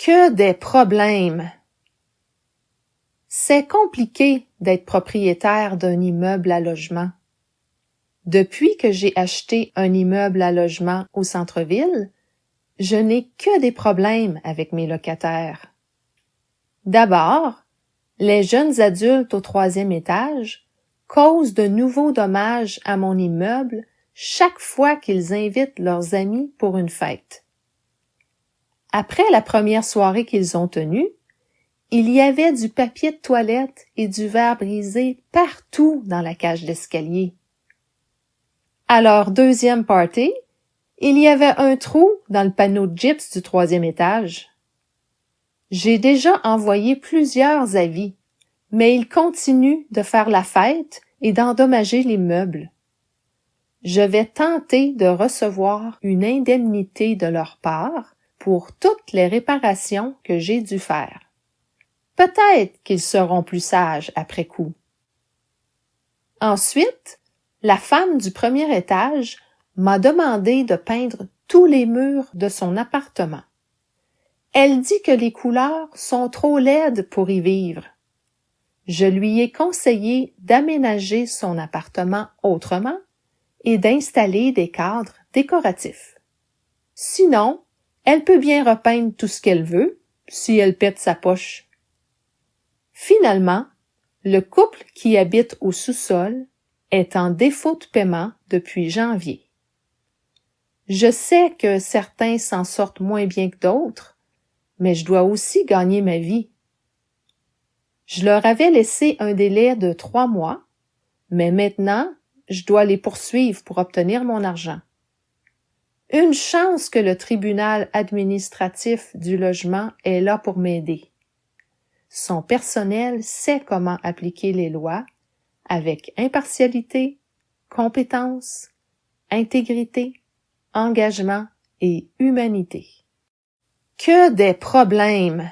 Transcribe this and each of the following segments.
Que des problèmes! C'est compliqué d'être propriétaire d'un immeuble à logement. Depuis que j'ai acheté un immeuble à logement au centre-ville, je n'ai que des problèmes avec mes locataires. D'abord, les jeunes adultes au 3e étage causent de nouveaux dommages à mon immeuble chaque fois qu'ils invitent leurs amis pour une fête. Après la première soirée qu'ils ont tenue, il y avait du papier de toilette et du verre brisé partout dans la cage d'escalier. À leur 2e party, il y avait un trou dans le panneau de gyps du 3e étage. J'ai déjà envoyé plusieurs avis, mais ils continuent de faire la fête et d'endommager l'immeuble. Je vais tenter de recevoir une indemnité de leur part pour toutes les réparations que j'ai dû faire. Peut-être qu'ils seront plus sages après coup. Ensuite, la femme du 1er étage m'a demandé de peindre tous les murs de son appartement. Elle dit que les couleurs sont trop laides pour y vivre. Je lui ai conseillé d'aménager son appartement autrement et d'installer des cadres décoratifs. Sinon, elle peut bien repeindre tout ce qu'elle veut, si elle pète sa poche. Finalement, le couple qui habite au sous-sol est en défaut de paiement depuis janvier. Je sais que certains s'en sortent moins bien que d'autres, mais je dois aussi gagner ma vie. Je leur avais laissé un délai de 3 mois, mais maintenant, je dois les poursuivre pour obtenir mon argent. Une chance que le tribunal administratif du logement est là pour m'aider. Son personnel sait comment appliquer les lois avec impartialité, compétence, intégrité, engagement et humanité. Que des problèmes!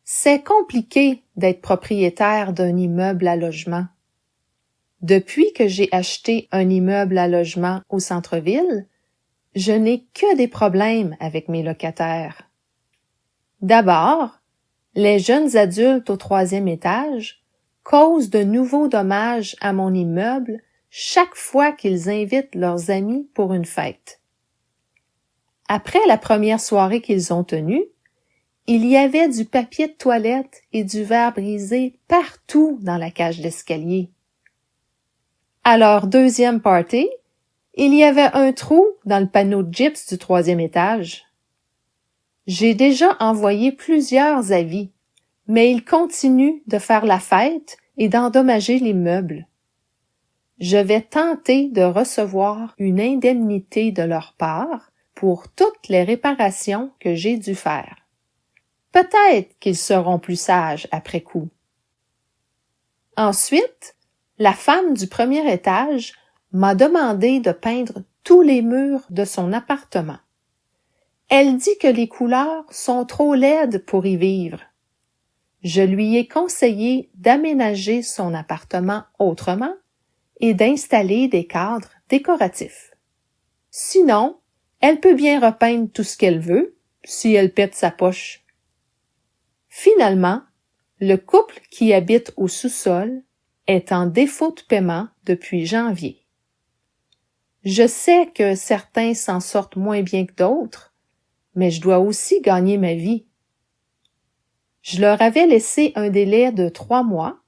C'est compliqué d'être propriétaire d'un immeuble à logement. Depuis que j'ai acheté un immeuble à logement au centre-ville, je n'ai que des problèmes avec mes locataires. D'abord, les jeunes adultes au 3e étage causent de nouveaux dommages à mon immeuble chaque fois qu'ils invitent leurs amis pour une fête. Après la première soirée qu'ils ont tenue, il y avait du papier de toilette et du verre brisé partout dans la cage d'escalier. À leur 2e party, il y avait un trou dans le panneau de gyps du 3e étage. J'ai déjà envoyé plusieurs avis, mais ils continuent de faire la fête et d'endommager l'immeuble. Je vais tenter de recevoir une indemnité de leur part pour toutes les réparations que j'ai dû faire. Peut-être qu'ils seront plus sages après coup. Ensuite, la femme du 1er étage m'a demandé de peindre tous les murs de son appartement. Elle dit que les couleurs sont trop laides pour y vivre. Je lui ai conseillé d'aménager son appartement autrement et d'installer des cadres décoratifs. Sinon, elle peut bien repeindre tout ce qu'elle veut, si elle pète sa poche. Finalement, le couple qui habite au sous-sol est en défaut de paiement depuis janvier. Je sais que certains s'en sortent moins bien que d'autres, mais je dois aussi gagner ma vie. Je leur avais laissé un délai de 3 mois,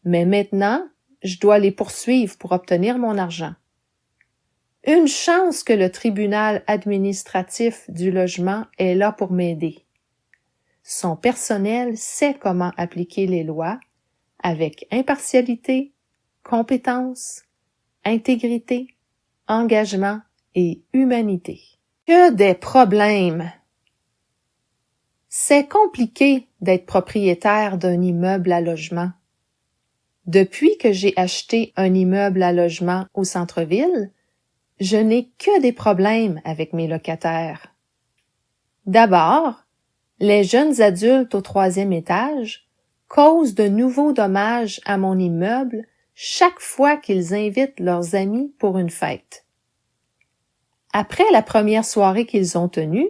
mais maintenant, je dois les poursuivre pour obtenir mon argent. Une chance que le tribunal administratif du logement est là pour m'aider. Son personnel sait comment appliquer les lois avec impartialité, compétence, intégrité, engagement et humanité. Que des problèmes! C'est compliqué d'être propriétaire d'un immeuble à logement. Depuis que j'ai acheté un immeuble à logement au centre-ville, je n'ai que des problèmes avec mes locataires. D'abord, les jeunes adultes au 3e étage causent de nouveaux dommages à mon immeuble chaque fois qu'ils invitent leurs amis pour une fête. Après la première soirée qu'ils ont tenue,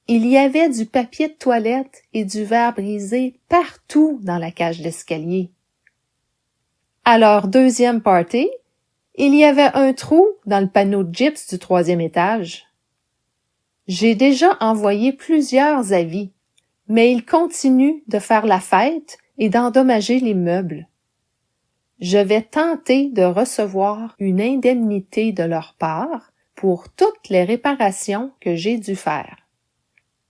Il y avait du papier de toilette et du verre brisé partout dans la cage d'escalier. À leur deuxième party, il y avait un trou dans le panneau de gyps du troisième étage. J'ai déjà envoyé plusieurs avis, mais ils continuent de faire la fête et d'endommager les meubles. Je vais tenter de recevoir une indemnité de leur part pour toutes les réparations que j'ai dû faire.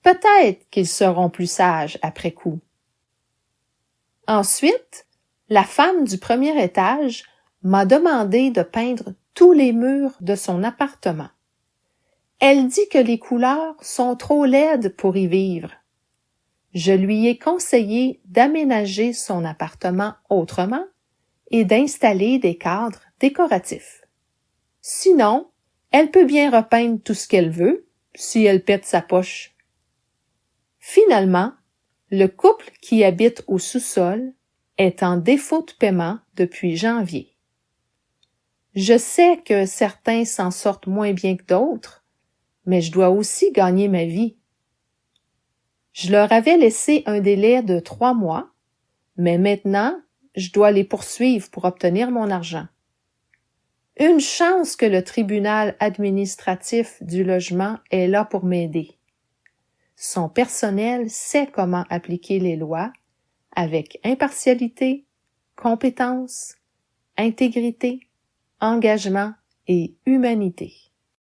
Peut-être qu'ils seront plus sages après coup. Ensuite, la femme du premier étage m'a demandé de peindre tous les murs de son appartement. Elle dit que les couleurs sont trop laides pour y vivre. Je lui ai conseillé d'aménager son appartement autrement et d'installer des cadres décoratifs. Sinon, elle peut bien repeindre tout ce qu'elle veut si elle pète sa poche. Finalement, le couple qui habite au sous-sol est en défaut de paiement depuis janvier. Je sais que certains s'en sortent moins bien que d'autres, mais je dois aussi gagner ma vie. Je leur avais laissé un délai de 3 mois, mais maintenant, je dois les poursuivre pour obtenir mon argent. Une chance que le tribunal administratif du logement est là pour m'aider. Son personnel sait comment appliquer les lois avec impartialité, compétence, intégrité, engagement et humanité.